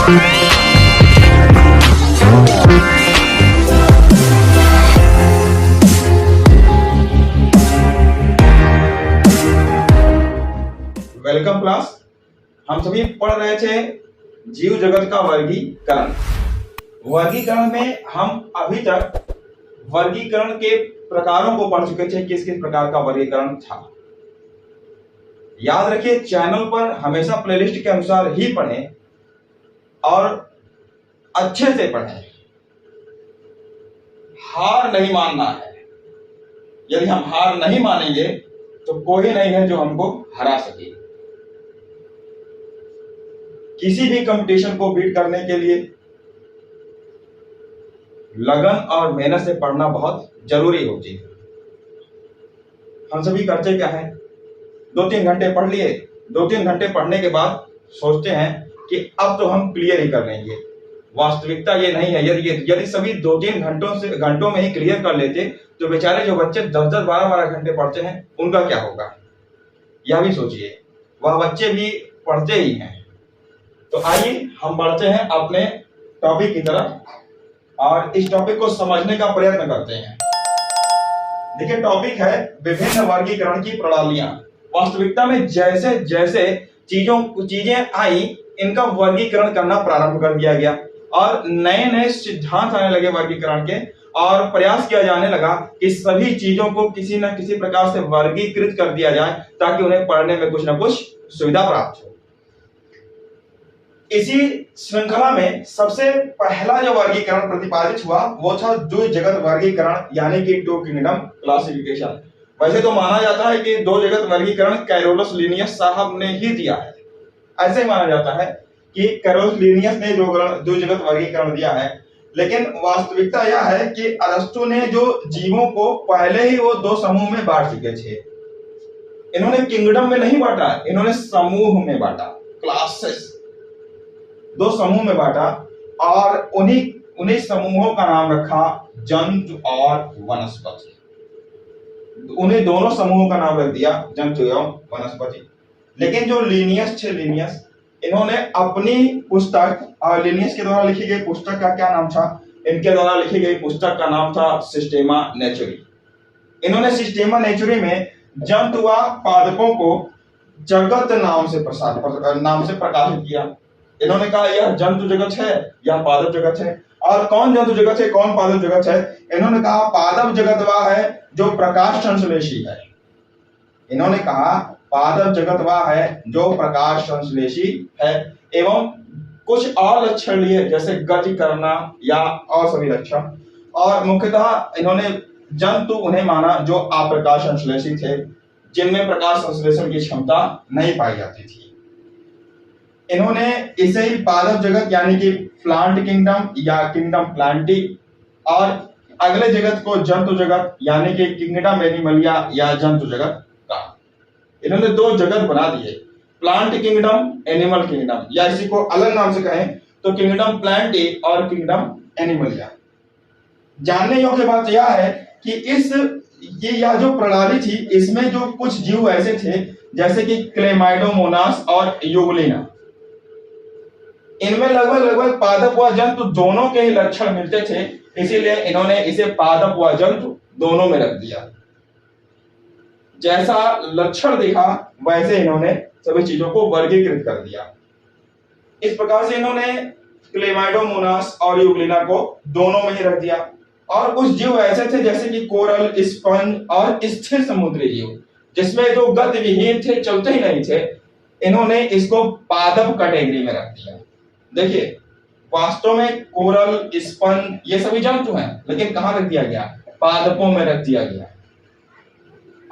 Welcome class. हम सभी पढ़ रहे थे जीव जगत का वर्गीकरण। वर्गीकरण में हम अभी तक वर्गीकरण के प्रकारों को पढ़ चुके थे, किस किस प्रकार का वर्गीकरण था। याद रखिए, चैनल पर हमेशा प्लेलिस्ट के अनुसार ही पढ़ें और अच्छे से पढ़ें। हार नहीं मानना है। यदि हम हार नहीं मानेंगे तो कोई नहीं है जो हमको हरा सके। किसी भी कंपटीशन को बीट करने के लिए लगन और मेहनत से पढ़ना बहुत जरूरी होती है। हम सभी करते क्या है, 2-3 घंटे पढ़ लिए, 2-3 घंटे पढ़ने के बाद सोचते हैं कि अब तो हम क्लियर ही कर लेंगे। वास्तविकता ये नहीं है। यदि सभी 2-3 घंटों में ही क्लियर कर लेते तो बेचारे जो बच्चे 10-10, 12-12 घंटे पढ़ते हैं उनका क्या होगा, यह भी सोचिए। वह बच्चे भी पढ़ते ही हैं। तो आइए हम बढ़ते हैं अपने टॉपिक की तरफ और इस टॉपिक को समझने का प्रयत्न करते हैं। देखिए, टॉपिक है विभिन्न वर्गीकरण की प्रणालियां। वास्तविकता में जैसे जैसे चीजें आई, इनका वर्गीकरण करना प्रारंभ कर दिया गया और नए नए सिद्धांत आने लगे वर्गीकरण के, और प्रयास किया जाने लगा कि सभी चीजों को किसी न किसी प्रकार से वर्गीकृत कर दिया जाए ताकि उन्हें पढ़ने में कुछ न कुछ सुविधा प्राप्त हो। इसी श्रृंखला में सबसे पहला जो वर्गीकरण प्रतिपादित हुआ वो था द्वि जगत वर्गीकरण, यानी कि टू किंगडम क्लासिफिकेशन। वैसे तो माना जाता है कि दो जगत वर्गीकरण कैरोलस लिनियस साहब ने ही दिया है। ऐसे ही माना जाता है कि कैरोलस लिनियस ने जो द्वि जगत वर्गीकरण दिया है, लेकिन वास्तविकता यह है कि अरस्तु ने जो जीवों को पहले ही वो 2 समूह में बांट चुके थे। इन्होंने किंगडम में नहीं बांटा, इन्होंने समूह में बांटा, क्लासेस, 2 समूह में बांटा और उन्हीं समूहों का नाम रखा जंतु और वनस्पति। उन्हें दोनों समूहों का नाम रख दिया जंतु एवं वनस्पति। लेकिन जो लिनियस थे, इन्होंने अपनी पुस्तक, और लिनियस के द्वारा लिखी गई पुस्तक का क्या नाम था, इनके द्वारा लिखी गई पुस्तक का नाम था सिस्टेमा नेचुरी। इन्होंने सिस्टेमा नेचुरी में जंतु व पादपों को जगत नाम से प्रकाशित किया। इन्होंने कहा यह जंतु जगत है, यह पादप जगत है। और कौन जंतु जगत है, कौन पादप जगत है? इन्होंने कहा पादप जगत वह है जो प्रकाश संश्लेषी है। इन्होंने कहा पादप जगत वह है जो प्रकाश संश्लेषी है एवं कुछ और लक्षण लिए, जैसे गति करना या और सभी लक्षण। और मुख्यतः इन्होंने जंतु उन्हें माना जो अप्रकाश संश्लेषी थे, जिनमें प्रकाश संश्लेषण की क्षमता नहीं पाई जाती थी। इन्होंने इसे ही पादप जगत यानी कि प्लांट किंगडम या किंगडम प्लांटी, और अगले जगत को जंतु जगत यानी कि किंगडम एनिमलिया या जंतु जगत कहा। इन्होंने 2 जगत बना दिए, प्लांट किंगडम, एनिमल किंगडम, या इसी को अलग नाम से कहें तो किंगडम प्लांटी और किंगडम एनिमलिया। जानने योग्य बात यह है कि यह जो प्रणाली थी, इसमें जो कुछ जीव ऐसे थे जैसे कि क्लेमाइडोमोनास और यूग्लिना, इनमें लगभग पादप व जंतु दोनों के ही लक्षण मिलते थे, इसीलिए इन्होंने इसे पादप व जंतु दोनों में रख दिया। जैसा लक्षण दिखा वैसे इन्होंने सभी चीजों को वर्गीकृत कर दिया। इस प्रकार से इन्होंने क्लेमाइडोमोनास और यूग्लिना को दोनों में ही रख दिया। और कुछ जीव ऐसे थे जैसे कि कोरल, स्पंज और स्थिर समुद्री जीव, जिसमें जो गति विहीन थे, चलते ही नहीं थे, इन्होंने इसको पादप कैटेगरी में रख दिया। देखिए, वास्तव में कोरल, स्पंज ये सभी जंतु हैं, लेकिन कहां रख दिया गया? पादपों में रख दिया गया।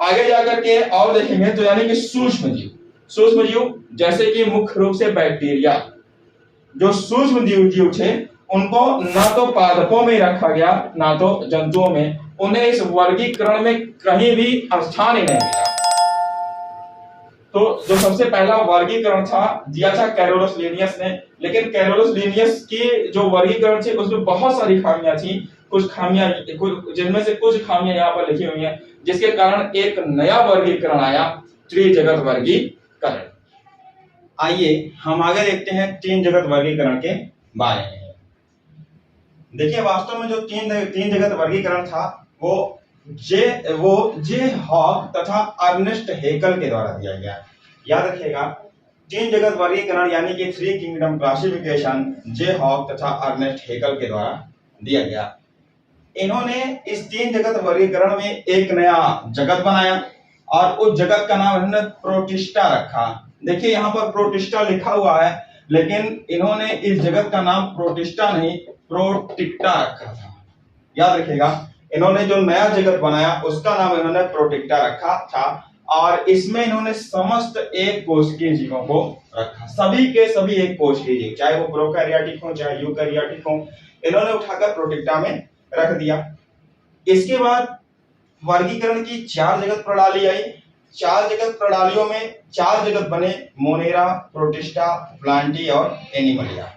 आगे जाकर के और देखेंगे तो यानी कि सूक्ष्म जीव जैसे कि मुख्य रूप से बैक्टीरिया, जो सूक्ष्म जीव थे, उनको ना तो पादपों में रखा गया ना तो जंतुओं में। उन्हें इस वर्गीकरण में कहीं भी स्थान ही नहीं मिला। तो जो सबसे पहला वर्गीकरण था दिया था कैरोलस लिनियस ने, लेकिन कैरोलस लिनियस की जो वर्गीकरण थी उसमें बहुत सारी खामियां थी। जिनमें से कुछ खामियां यहाँ पर लिखी हुई हैं, जिसके कारण एक नया वर्गीकरण आया, त्रिजगत वर्गीकरण। आइए हम आगे देखते हैं तीन जगत वर्गीकरण के बारे में। देखिए वास्तव में जो तीन जगत वर्गीकरण था वो जे हॉक तथा अर्नेस्ट हेकल के द्वारा दिया गया। याद रखिएगा, तीन जगत वर्गीकरण यानी कि थ्री किंगडम क्लासिफिकेशन जे हॉक तथा अर्नेस्ट हेकल के द्वारा दिया गया। इन्होंने इस तीन जगत वर्गीकरण में एक नया जगत बनाया और उस जगत का नाम इन्होंने प्रोटिस्टा रखा। देखिए यहाँ पर प्रोटिस्टा लिखा हुआ है, लेकिन इन्होंने इस जगत का नाम प्रोटिस्टा नहीं प्रोटिक्टा रखा था। याद रखिएगा, इन्होंने जो नया जगत बनाया उसका नाम इन्होंने प्रोटिक्टा रखा था और इसमें इन्होंने समस्त एक कोशिकीय जीवों को रखा। सभी के सभी एक कोशिकीय जीव, चाहे वो प्रोकैरियोटिक हो चाहे यूकैरियोटिक हो, इन्होंने उठाकर प्रोटिक्टा में रख दिया। इसके बाद वर्गीकरण की चार जगत प्रणाली आई। चार जगत प्रणालियों में चार जगत बने, मोनेरा, प्रोटिस्टा, प्लांटी और एनिमलिया।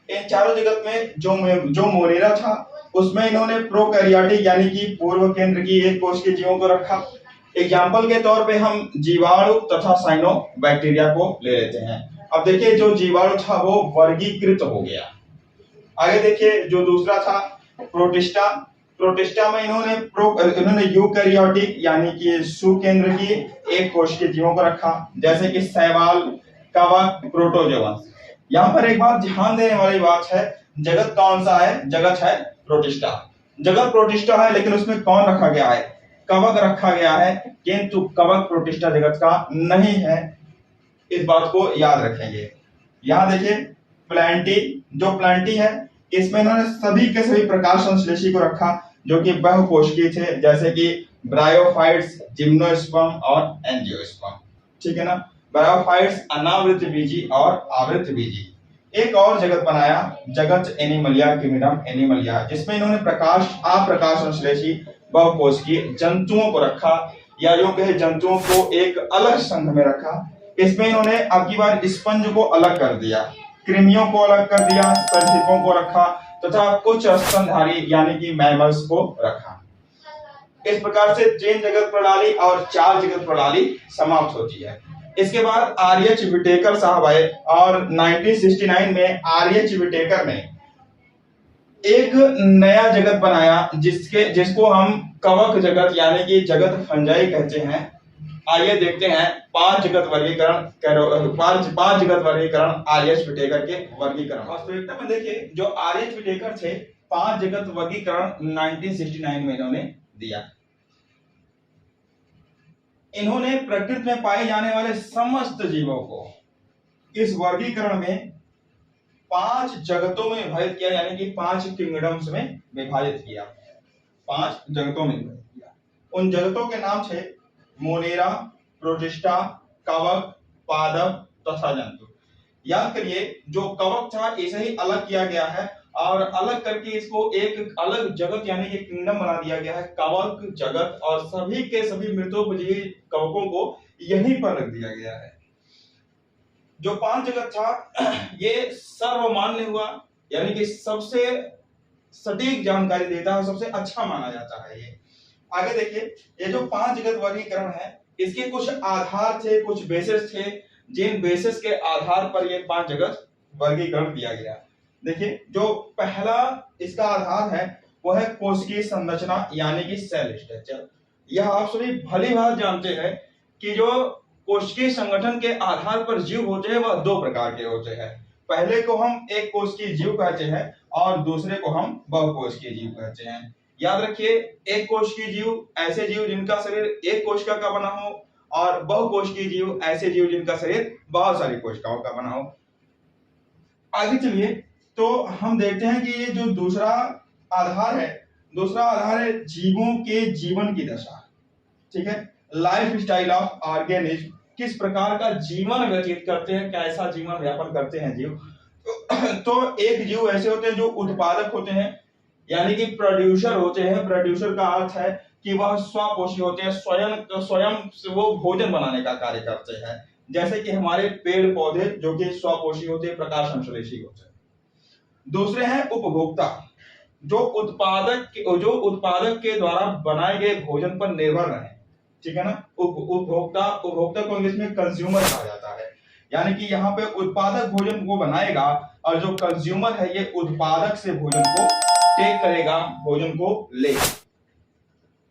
इन चारों जगत में जो मोनेरा था उसमें इन्होंने प्रोकैरियोटिक यानी कि पूर्व केंद्र की एक कोश के जीवों को रखा। एग्जाम्पल के तौर पे हम जीवाणु तथा साइनो बैक्टीरिया को ले लेते हैं। अब देखिए जो जीवाणु था वो वर्गीकृत हो गया। आगे देखिए जो दूसरा था प्रोटिस्टा। प्रोटिस्टा में इन्होंने यूकैरियोटिक यानी कि सुकेंद्र की एक कोश के जीवों को रखा, जैसे कि शैवाल, कवक, प्रोटोजोअन्स। यहाँ पर एक बात ध्यान देने वाली बात है, जगत कौन सा है? जगत है प्रोटिस्टा। जगत प्रोटिस्टा है, लेकिन उसमें कौन रखा गया है? कवक रखा गया है, किंतु कवक प्रोटिस्टा जगत का नहीं है। इस बात को याद रखेंगे। यहाँ देखिए प्लांटी, जो प्लांटी है इसमें इन्होंने सभी के सभी प्रकाश संश्लेषी को रखा जो कि बहुकोशिकीय थे, जैसे कि ब्रायोफाइट्स, जिम्नोस्पर्म और एंजियोस्पर्म। ठीक है ना। ब्रायोफाइट्स अनावृत बीजी और आवृत बीजी। एक और जगत बनाया, जगत एनिमलिया किंगडम एनिमलिया, जिसमें इन्होंने अप्रकाश संश्लेषी बहुकोशिकीय जंतुओं को रखा, या जो कहे जंतुओं को एक अलग संघ में रखा। इसमें इन्होंने अब की बार स्पंज को अलग कर दिया, कृमियों को अलग कर दिया, सरीसृपों को रखा तथा कुछ स्तनधारी यानी कि मैमल्स को रखा। इस प्रकार से तीन जगत प्रणाली और चार जगत प्रणाली समाप्त होती है। इसके बाद आर.एच. विटेकर साहब आए और 1969 में आर.एच. विटेकर ने एक नया जगत बनाया जिसको हम कवक जगत यानी कि जगत फंजाई कहते हैं। आइए देखते हैं पांच जगत वर्गीकरण आर.एच. विटेकर के वर्गीकरण। वास्तविकता में देखिए जो आर.एच. विटेकर थे, पांच जगत वर्गीकरण 1969 में इन्होंने दिया। इन्होंने प्रकृति में पाए जाने वाले समस्त जीवों को इस वर्गीकरण में पांच जगतों में विभाजित किया, यानी कि पांच किंगडम्स में विभाजित किया। पांच जगतों में विभाजित किया। उन जगतों के नाम थे मोनेरा, प्रोटिस्टा, कवक, पादप तथा जंतु। याद करिए जो कवक था इसे ही अलग किया गया है और अलग करके इसको एक अलग जगत यानी कि किंगडम बना दिया गया है, कवक जगत, और सभी के सभी मृतोपजीवी कवकों को यहीं पर रख दिया गया है। जो पांच जगत था ये सर्वमान्य हुआ, यानी कि सबसे सटीक जानकारी देता है, सबसे अच्छा माना जाता है ये। आगे देखिए ये जो पांच जगत वर्गीकरण है इसके कुछ आधार थे, कुछ बेसिस थे, जिन बेसिस के आधार पर ये पांच जगत वर्गीकरण दिया गया। देखिए जो पहला इसका आधार है वो है कोशिकीय संरचना यानी कि सेल स्ट्रक्चर। यह आप सभी भली बात जानते हैं कि जो कोशिकीय संगठन के आधार पर जीव होते हैं वह दो प्रकार के होते हैं। पहले को हम एक कोशिकीय जीव कहते हैं और दूसरे को हम बहुकोशिकीय जीव कहते हैं। याद रखिए एक कोशिकीय जीव ऐसे जीव जिनका शरीर एक कोशिका का बना हो, और बहुकोशिकीय जीव ऐसे जीव जिनका शरीर बहुत सारी कोशिकाओं का बना हो। आगे चलिए तो हम देखते हैं कि ये जो दूसरा आधार है जीवों के जीवन की दशा। ठीक है, लाइफ स्टाइल ऑफ ऑर्गेनिज्म, किस प्रकार का जीवन व्यतीत करते हैं, कैसा जीवन व्यापन करते हैं जीव। तो एक जीव ऐसे होते हैं जो उत्पादक होते हैं यानी कि प्रोड्यूसर होते हैं। प्रोड्यूसर का अर्थ है कि वह स्वपोषी होते हैं, स्वयं से वो भोजन बनाने का कार्य करते हैं, जैसे कि हमारे पेड़ पौधे जो कि स्वपोषी होते हैं, प्रकाश संश्लेषी होते हैं। दूसरे हैं उपभोक्ता, जो उत्पादक के द्वारा बनाए गए भोजन पर निर्भर रहे। ठीक है ना। उपभोक्ता को इंग्लिश में कंज्यूमर कहा जाता है, यानी कि यहाँ पे उत्पादक भोजन को बनाएगा और जो कंज्यूमर है ये उत्पादक से भोजन को टेक करेगा, भोजन को लेगा।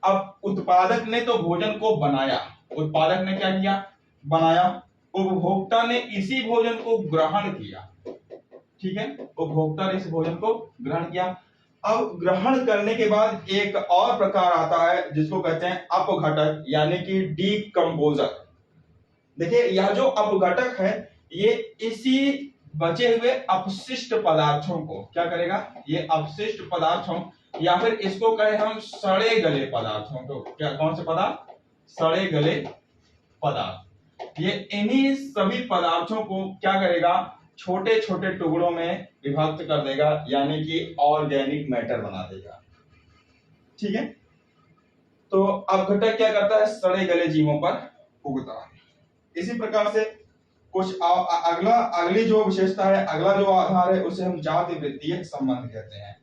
अब उत्पादक ने तो भोजन को बनाया, उत्पादक ने क्या किया, बनाया, उपभोक्ता ने इसी भोजन को ग्रहण किया, ठीक है, उपभोक्ता ने इस भोजन को ग्रहण किया। अब ग्रहण करने के बाद एक और प्रकार आता है जिसको कहते हैं अपघटक यानी कि डीकंपोजर। देखिए यह जो अपघटक है ये इसी बचे हुए अपशिष्ट पदार्थों को क्या करेगा, ये अपशिष्ट पदार्थों या फिर इसको कहें हम सड़े गले पदार्थों को, क्या कौन से पदार्थ, सड़े गले पदार्थ, ये इन्हीं सभी पदार्थों को क्या करेगा, छोटे छोटे टुकड़ों में विभक्त कर देगा यानी कि ऑर्गेनिक मैटर बना देगा, ठीक है। तो अपघटक क्या करता है, सड़े गले जीवों पर उगता है। इसी प्रकार से कुछ अगली जो विशेषता है, अगला जो आधार है उसे हम जाति वृत्तीय संबंध कहते हैं,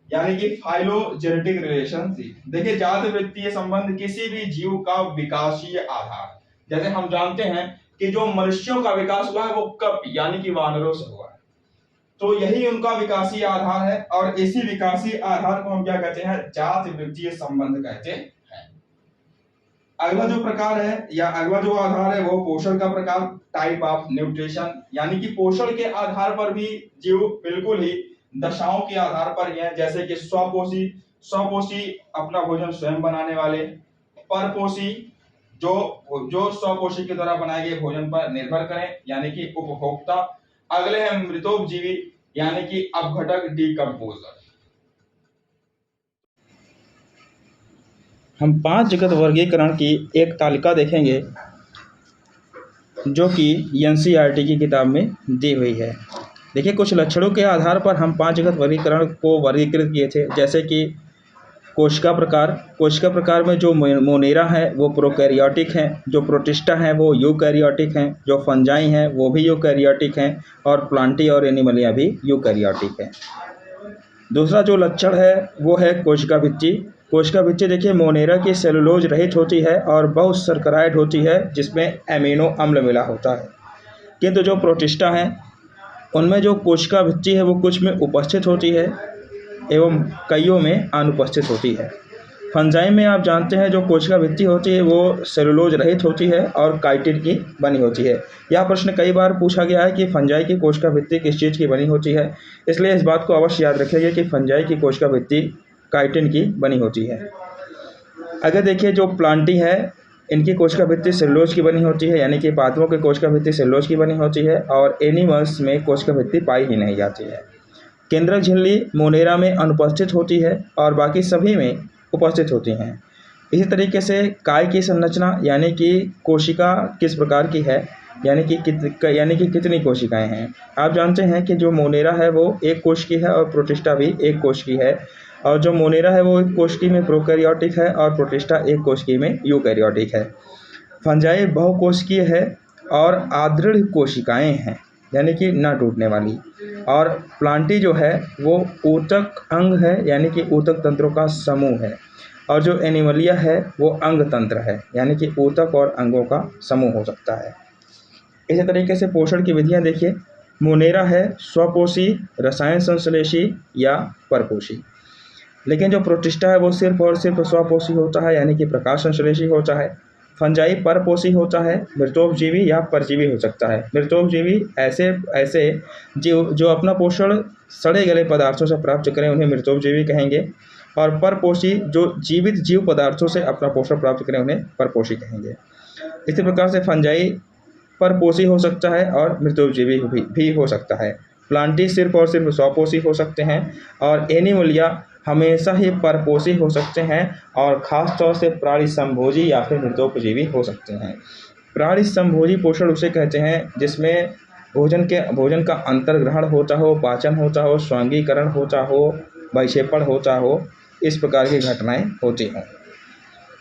यानी कि फाइलोजेनेटिक रिलेशनशिप। देखिए जाति वृत्तीय संबंध किसी भी जीव का विकासीय आधार, जैसे हम जानते हैं कि जो मनुष्यों का विकास हुआ है वो कब, यानी कि वानरों से हुआ है, तो यही उनका विकासीय आधार है और इसी विकासीय आधार को हम क्या कहते हैं, जाति वृत्तीय संबंध कहते हैं। अगला जो प्रकार है या अगला जो आधार है वो पोषण का प्रकार, टाइप ऑफ न्यूट्रिशन, यानी कि पोषण के आधार पर भी जीव बिल्कुल ही दशाओं के आधार पर ही है, जैसे कि स्वपोषी अपना भोजन स्वयं बनाने वाले, परपोषी जो स्वपोषी के द्वारा बनाए गए भोजन पर निर्भर करें यानी कि उपभोक्ता। अगले हैं मृतोपजीवी यानी कि अपघटक डीकंपोजर। हम 5 जगत वर्गीकरण की एक तालिका देखेंगे जो कि एनसीईआरटी की किताब में दी हुई है। देखिए कुछ लक्षणों के आधार पर हम 5 जगत वर्गीकरण को वर्गीकृत किए थे, जैसे कि कोशिका प्रकार में जो मोनेरा है वो प्रोकैरियोटिक हैं, जो प्रोटिस्टा हैं वो यूकैरियोटिक हैं, जो फंजाई हैं वो भी यूकैरियोटिक हैं और प्लांटी और एनिमलिया भी यूकैरियोटिक हैं। दूसरा जो लक्षण है वो है कोशिका भित्ति। देखिए मोनेरा की सेलुलोज रहित होती है और बहुत सर्कराइड होती है जिसमें एमिनो अम्ल मिला होता है, किंतु जो प्रोटिस्टा हैं उनमें जो कोशिका भित्ति है वो कुछ में उपस्थित होती है एवं कईयों में अनुपस्थित होती है। फंजाई में आप जानते हैं जो कोशिका भित्ति होती है वो सेलुलोज रहित होती है और काइटिन की बनी होती है। यह प्रश्न कई बार पूछा गया है कि फंजाई की कोशिका भित्ति किस चीज़ की बनी होती है, इसलिए इस बात को अवश्य याद रखिए कि फंजाई की कोशिका भित्ति काइटिन की बनी होती है। अगर देखिए जो प्लांटी है इनकी कोशिका भित्ति सेलुलोज की बनी होती है, यानी कि पादपों की कोशिका भित्ति सेलुलोज की बनी होती है और एनिमल्स में कोशिका भित्ति पाई ही नहीं जाती है। केंद्रक झिल्ली मोनेरा में अनुपस्थित होती है और बाकी सभी में उपस्थित होती हैं। इसी तरीके से काय की संरचना यानी कि कोशिका किस प्रकार की है, यानी कि कितनी कोशिकाएं हैं। आप जानते हैं कि जो मोनेरा है वो एक कोश की है और प्रोटिस्टा भी एक कोश की है, और जो मोनेरा है वो एक कोशिकी में प्रोकैरियोटिक है और प्रोटिस्टा एक कोशिकी में यूकैरियोटिक है। फंजाई बहुकोशिकीय है और आदृढ़ कोशिकाएं हैं, यानी कि ना टूटने वाली, और प्लांटी जो है वो ऊतक अंग है, यानी कि ऊतक तंत्रों का समूह है, और जो एनिमलिया है वो अंग तंत्र है, यानी कि ऊतक और अंगों का समूह हो सकता है। इसी तरीके से पोषण की विधियां देखिए, मोनेरा है स्वपोषी, रसायन संश्लेषी या परपोषी, लेकिन जो प्रोटिस्टा है वो सिर्फ और सिर्फ स्वपोषी होता है, यानी कि प्रकाश संश्लेषी होता है। फंजाई परपोषी होता है, मृतोपजीवी या परजीवी हो सकता है। मृतोपजीवी ऐसे जीव जो अपना पोषण सड़े गले पदार्थों से प्राप्त करें उन्हें मृतोपजीवी कहेंगे, और परपोषी जो जीवित जीव पदार्थों से अपना पोषण प्राप्त करें उन्हें परपोषी कहेंगे। इसी प्रकार से फंजाई परपोषी हो सकता है और मृतोपजीवी भी हो सकता है। प्लांटी सिर्फ और सिर्फ स्वपोषी हो सकते हैं और एनिमलिया हमेशा ही परपोषी हो सकते हैं और ख़ास तौर से प्राणी संभोजी या फिर मृतोपजीवी हो सकते हैं। प्राणी संभोजी पोषण उसे कहते हैं जिसमें भोजन का अंतर्ग्रहण होता हो, पाचन होता हो, स्वांगीकरण होता हो, वैक्षेपण होता हो, इस प्रकार की घटनाएं होती हों।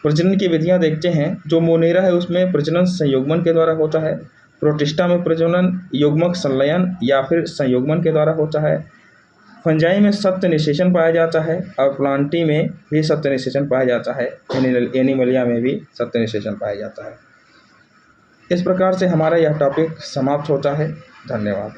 प्रजनन की विधियां देखते हैं, जो मोनेरा है उसमें प्रजनन संयुग्मन के द्वारा होता है, प्रोटिस्टा में प्रजनन युग्मक संलयन या फिर संयुग्मन के द्वारा होता है, फंजाई में सत्य निषेचन पाया जाता है और प्लांटी में भी सत्य निषेचन पाया जाता है, एनिमलिया में भी सत्य निषेचन पाया जाता है। इस प्रकार से हमारा यह टॉपिक समाप्त होता है। धन्यवाद।